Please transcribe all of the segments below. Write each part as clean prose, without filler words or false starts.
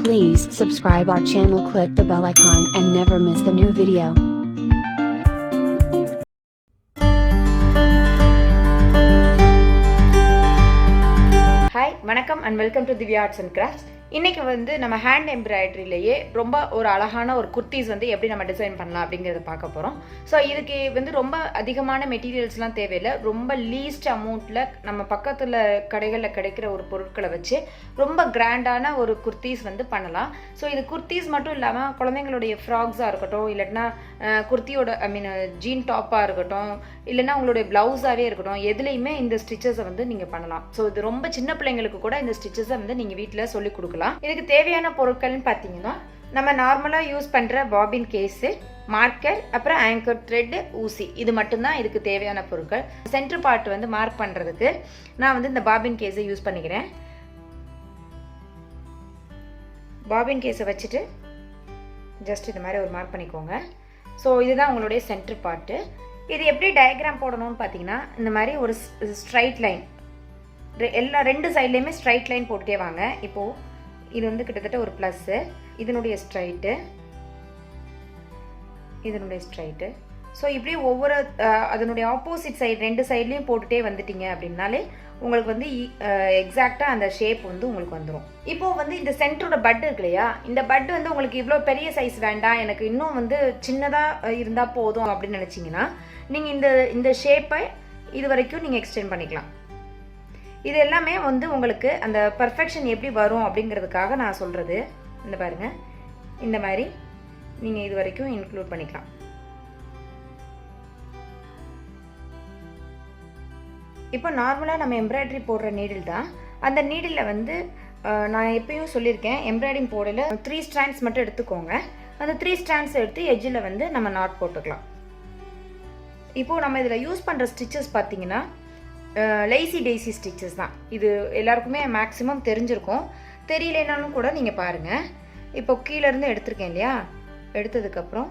Please subscribe our channel, click the bell icon and never miss the new video. Hi, வணக்கம் and welcome to Dhivya Arts and Crafts. இன்னைக்கு வந்து நம்ம hand எம்ப்ராய்டரியிலேயே ரொம்ப ஒரு அழகான ஒரு குர்த்திஸ் வந்து எப்படி நம்ம டிசைன் பண்ணலாம் அப்படிங்கிறத பார்க்க போகிறோம். ஸோ இதுக்கு வந்து ரொம்ப அதிகமான மெட்டீரியல்ஸ்லாம் தேவையில்லை. ரொம்ப லீஸ்ட் அமௌண்ட்டில் நம்ம பக்கத்தில் கடைகளில் கிடைக்கிற ஒரு பொருட்களை வச்சு ரொம்ப கிராண்டான ஒரு குர்த்திஸ் வந்து பண்ணலாம். ஸோ இது குர்த்திஸ் மட்டும் இல்லாமல் குழந்தைங்களுடைய ஃப்ராக்ஸாக இருக்கட்டும், இல்லைன்னா குர்த்தியோட ஜீன் டாப்பாக இருக்கட்டும், இல்லைன்னா உங்களுடைய ப்ளவுஸாகவே இருக்கட்டும், எதுலேயுமே இந்த ஸ்டிச்சஸை வந்து நீங்கள் பண்ணலாம். ஸோ இது ரொம்ப சின்ன பிள்ளைங்களுக்கு கூட இந்த ஸ்டிச்சஸை வந்து நீங்கள் வீட்டில் சொல்லிக் கொடுக்கலாம். இதுக்கு தேவையான பொருட்கள்னு பார்த்தீங்கன்னா, நம்ம நார்மலாக யூஸ் பண்ணுற பாபின் கேஸு, மார்க்கர், அப்புறம் ஆங்கர் த்ரெட், ஊசி, இது மட்டும்தான் இதுக்கு தேவையான பொருட்கள். சென்டர் பார்ட் வந்து மார்க் பண்ணுறதுக்கு நான் வந்து இந்த பாபின் கேஸை யூஸ் பண்ணிக்கிறேன். பாபின் கேஸை வச்சுட்டு ஜஸ்ட் இந்த மாதிரி ஒரு மார்க் பண்ணிக்கோங்க. ஸோ இதுதான் உங்களுடைய சென்டர் பார்ட்டு. இது எப்படி டயக்ராம் போடணும்னு பார்த்தீங்கன்னா, இந்த மாதிரி ஒரு ஸ்ட்ரைட் லைன் ரெண்டு சைட்லேயுமே ஸ்ட்ரைட் லைன் போட்டுட்டே வாங்க. இப்போது இது வந்து கிட்டத்தட்ட ஒரு ப்ளஸ்ஸு, இதனுடைய ஸ்ட்ரைட்டு, இதனுடைய ஸ்ட்ரைட்டு. ஸோ இப்படி ஒவ்வொரு அதனுடைய ஆப்போசிட் சைடு ரெண்டு சைட்லேயும் போட்டுகிட்டே வந்துட்டீங்க அப்படின்னாலே உங்களுக்கு வந்து எக்ஸாக்டாக அந்த ஷேப் வந்து உங்களுக்கு வந்துடும். இப்போது வந்து இந்த சென்டரோட பட் இருக்கு இல்லையா, இந்த பட் வந்து உங்களுக்கு இவ்வளோ பெரிய சைஸ் வேண்டாம், எனக்கு இன்னும் வந்து சின்னதாக இருந்தால் போதும் அப்படின்னு நினச்சிங்கன்னா நீங்கள் இந்த ஷேப்பை இது வரைக்கும் நீங்கள் எக்ஸ்டெண்ட் பண்ணிக்கலாம். இது எல்லாமே வந்து உங்களுக்கு அந்த பர்ஃபெக்ஷன் எப்படி வரும் அப்படிங்கிறதுக்காக நான் சொல்கிறது. இந்த பாருங்கள், இந்த மாதிரி நீங்கள் இது வரைக்கும் இன்க்ளூட் பண்ணிக்கலாம். இப்போ நார்மலாக நம்ம எம்ப்ராய்டரி போடுற நீடில் தான். அந்த நீடிலில் வந்து நான் எப்பயும் சொல்லியிருக்கேன், எம்ப்ராய்டிங் போடல 3 ஸ்ட்ராண்ட்ஸ் மட்டும் எடுத்துக்கோங்க. அந்த 3 ஸ்ட்ராண்ட்ஸ் எடுத்து எட்ஜில் வந்து நம்ம நாட் போட்டுக்கலாம். இப்போது நம்ம இதில் யூஸ் பண்ணுற ஸ்டிச்சஸ் பார்த்தீங்கன்னா லேசி டேசி ஸ்டிச்சஸ் தான். இது எல்லாருக்குமே மேக்ஸிமம் தெரிஞ்சிருக்கும். தெரியலனாலும் கூட நீங்கள் பாருங்கள். இப்போ கீழேருந்து எடுத்திருக்கேன் இல்லையா, எடுத்ததுக்கப்புறம்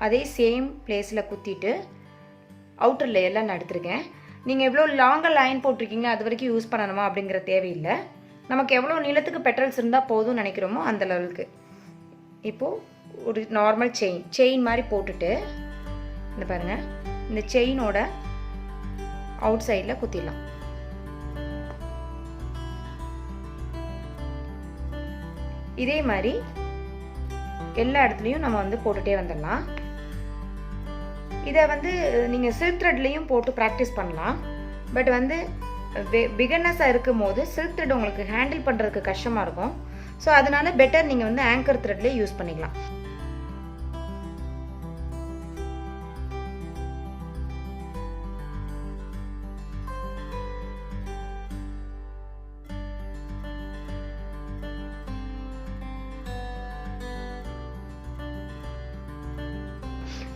அதே சேம் பிளேஸில் குத்திட்டு அவுட்டர் லேயரில் நான் எடுத்திருக்கேன். நீங்கள் எவ்வளோ லாங்காக லைன் போட்டிருக்கீங்களோ அது வரைக்கும் யூஸ் பண்ணணுமா அப்படிங்கிற தேவையில்லை. நமக்கு எவ்வளோ நீளத்துக்கு பெட்டல்ஸ் இருந்தால் போதும்னு நினைக்கிறோமோ அந்த லெவலுக்கு. இப்போது ஒரு நார்மல் செயின் மாதிரி போட்டுட்டு இந்த பாருங்கள், இந்த செயினோட அவுட் சைடில் குத்திடலாம். இதே மாதிரி எல்லா இடத்துலையும் நம்ம வந்து போட்டுகிட்டே வந்துடலாம். இதை வந்து நீங்கள் சில்க் த்ரெட்லேயும் போட்டு ப்ராக்டிஸ் பண்ணலாம். பட் வந்து பிகினர்ஸாக இருக்கும் போது சில்க் த்ரெட் உங்களுக்கு ஹேண்டில் பண்ணுறதுக்கு கஷ்டமாக இருக்கும். ஸோ அதனால பெட்டர் நீங்கள் வந்து ஆங்கர் த்ரெட்லேயே யூஸ் பண்ணிக்கலாம்.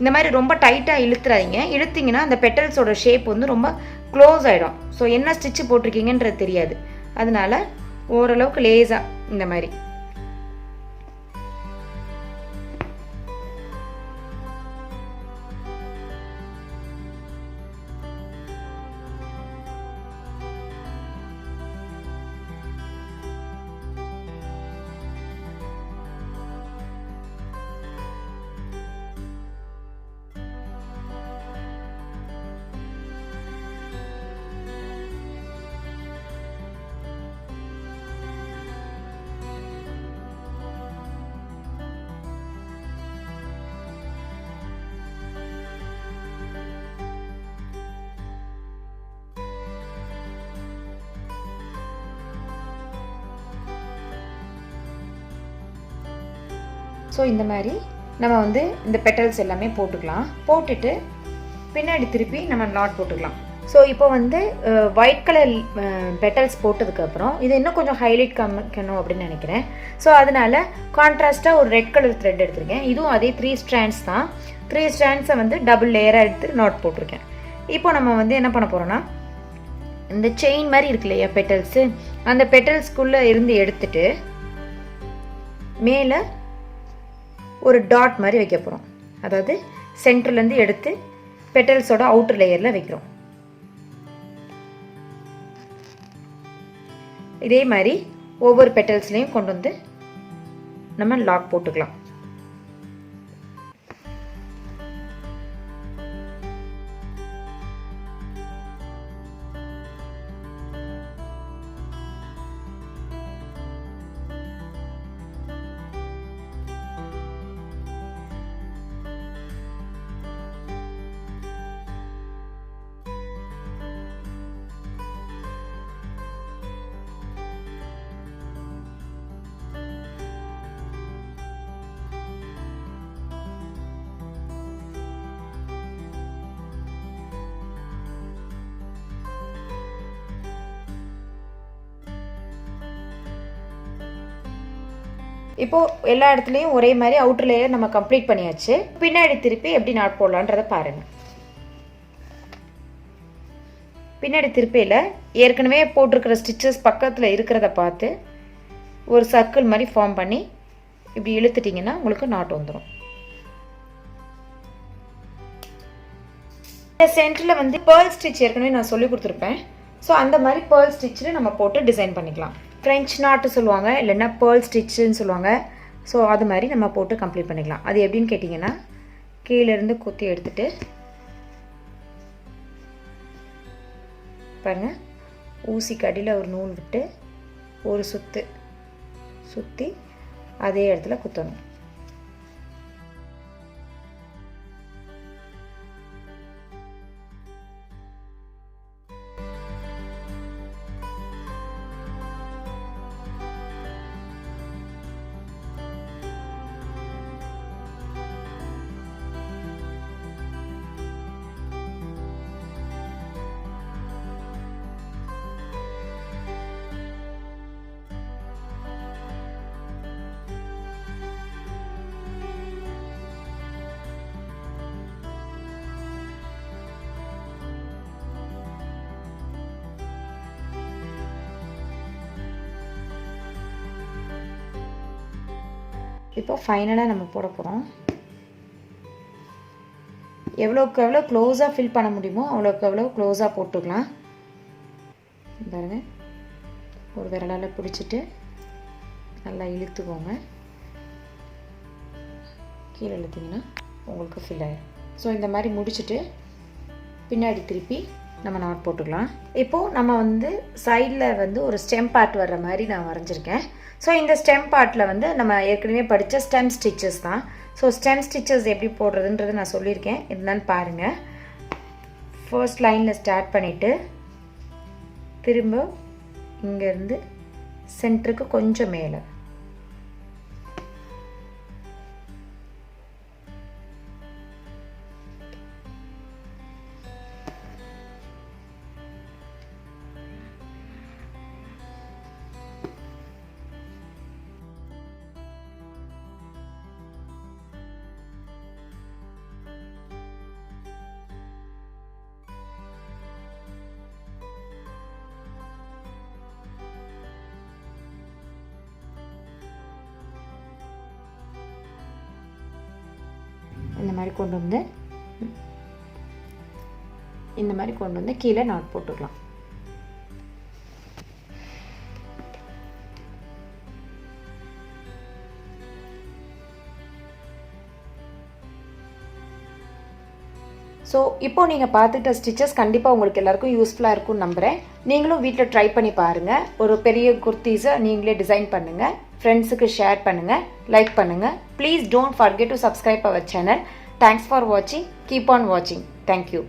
இந்த மாதிரி ரொம்ப டைட்டாக இழுத்துறாதீங்க. இழுத்திங்கன்னா அந்த பெட்டல்ஸோட ஷேப் வந்து ரொம்ப க்ளோஸ் ஆகிடும். ஸோ என்ன ஸ்டிச்சு போட்டிருக்கீங்கன்றது தெரியாது. அதனால ஓரளவுக்கு லேஸாக இந்த மாதிரி ஸோ இந்த மாதிரி நம்ம வந்து இந்த பெட்டல்ஸ் எல்லாமே போட்டுக்கலாம். போட்டுட்டு பின்னாடி திருப்பி நம்ம நாட் போட்டுக்கலாம். ஸோ இப்போ வந்து ஒயிட் கலர் பெட்டல்ஸ் போட்டதுக்கப்புறம் இது இன்னும் கொஞ்சம் ஹைலைட் காமிக்கணும் அப்படின்னு நினைக்கிறேன். ஸோ அதனால் கான்ட்ராஸ்ட்டாக ஒரு ரெட் கலர் த்ரெட் எடுத்திருக்கேன். இதுவும் அதே 3 ஸ்ட்ராண்ட்ஸ் தான். 3 ஸ்ட்ராண்ட்ஸை வந்து டபுள் லேயராக எடுத்து நாட் போட்டிருக்கேன். இப்போ நம்ம வந்து என்ன பண்ண போகிறோன்னா, இந்த செயின் மாதிரி இருக்கு இல்லையா பெட்டல்ஸு, அந்த பெட்டல்ஸ்குள்ளே இருந்து எடுத்துட்டு மேலே ஒரு டாட் மாதிரி வைக்க போகிறோம். அதாவது சென்டர்லேருந்து எடுத்து பெட்டல்ஸோட அவுட்டர் லேயரில் வைக்கிறோம். இதே மாதிரி ஒவ்வொரு பெட்டல்ஸ்லையும் கொண்டு வந்து நம்ம லாக் போட்டுக்கலாம். இப்போ எல்லா இடத்துலையும் ஒரே மாதிரி அவுட்டர் லேயர் நம்ம கம்ப்ளீட் பண்ணியாச்சு. பின்னாடி திருப்பி எப்படி நாட் போடலான்றதை பாருங்கள். பின்னாடி திருப்பியில் ஏற்கனவே போட்டிருக்கிற ஸ்டிச்சஸ் பக்கத்தில் இருக்கிறத பார்த்து ஒரு சர்க்கிள் மாதிரி ஃபார்ம் பண்ணி இப்படி இழுத்துட்டிங்கன்னா உங்களுக்கு நாட் வந்துடும். இந்த சென்டரில் வந்து பேர்ல் ஸ்டிச் ஏற்கனவே நான் சொல்லி கொடுத்துருப்பேன். ஸோ அந்த மாதிரி பேர்ல் ஸ்டிச்சில் நம்ம போட்டு டிசைன் பண்ணிக்கலாம். ஃப்ரெஞ்ச் நாட்டு சொல்லுவாங்க, இல்லைன்னா பேர்ல் ஸ்டிச்சுன்னு சொல்லுவாங்க. ஸோ அது மாதிரி நம்ம போட்டு கம்ப்ளீட் பண்ணிக்கலாம். அது எப்படின்னு கேட்டிங்கன்னா, கீழேருந்து குத்தி எடுத்துகிட்டு பாருங்கள், ஊசி கடியில் ஒரு நூல் விட்டு ஒரு சுற்றி அதே இடத்துல குத்தணும். இப்போ ஃபைனலாக நம்ம போட போகிறோம். எவ்வளோக்கு எவ்வளோ க்ளோஸாக ஃபில் பண்ண முடியுமோ அவ்வளோக்கு எவ்வளோ க்ளோஸாக போட்டுக்கலாம். பாருங்க, ஒரு விரலால் பிடிச்சிட்டு நல்லா இழுத்துக்கோங்க. கீழே இழுத்திங்கன்னா உங்களுக்கு ஃபில் ஆகிடும். ஸோ இந்த மாதிரி முடிச்சுட்டு பின்னாடி திருப்பி நம்ம நாட் போட்டுக்கலாம். இப்போது நம்ம வந்து சைடில் வந்து ஒரு ஸ்டெம் பார்ட் வர்ற மாதிரி நான் வரைஞ்சிருக்கேன். ஸோ இந்த ஸ்டெம் பார்ட்டில் வந்து நம்ம ஏற்கனவே படித்த ஸ்டெம் ஸ்டிச்சஸ் தான். ஸோ ஸ்டெம் ஸ்டிச்சஸ் எப்படி போடுறதுன்றது நான் சொல்லியிருக்கேன். இருந்தாலும் பாருங்கள். ஃபர்ஸ்ட் லைனில் ஸ்டார்ட் பண்ணிவிட்டு திரும்ப இங்கேருந்து சென்டருக்கு கொஞ்சம் மேலே இந்த மாதிரி கொண்டு வந்து கீழே நாட் போட்டுக்கலாம். ஸோ இப்போ நீங்கள் பார்த்துட்ட ஸ்டிச்சஸ் கண்டிப்பாக உங்களுக்கு எல்லாருக்கும் யூஸ்ஃபுல்லாக இருக்கும்னு நம்புகிறேன். நீங்களும் வீட்டில் ட்ரை பண்ணி பாருங்கள். ஒரு பெரிய குர்த்தீஸை நீங்களே டிசைன் பண்ணுங்கள். ஃப்ரெண்ட்ஸுக்கு ஷேர் பண்ணுங்கள், லைக் பண்ணுங்கள். Please don't forget to subscribe our channel. Thanks for வாட்சிங். கீப் ஆன் வாட்சிங். தேங்க்யூ.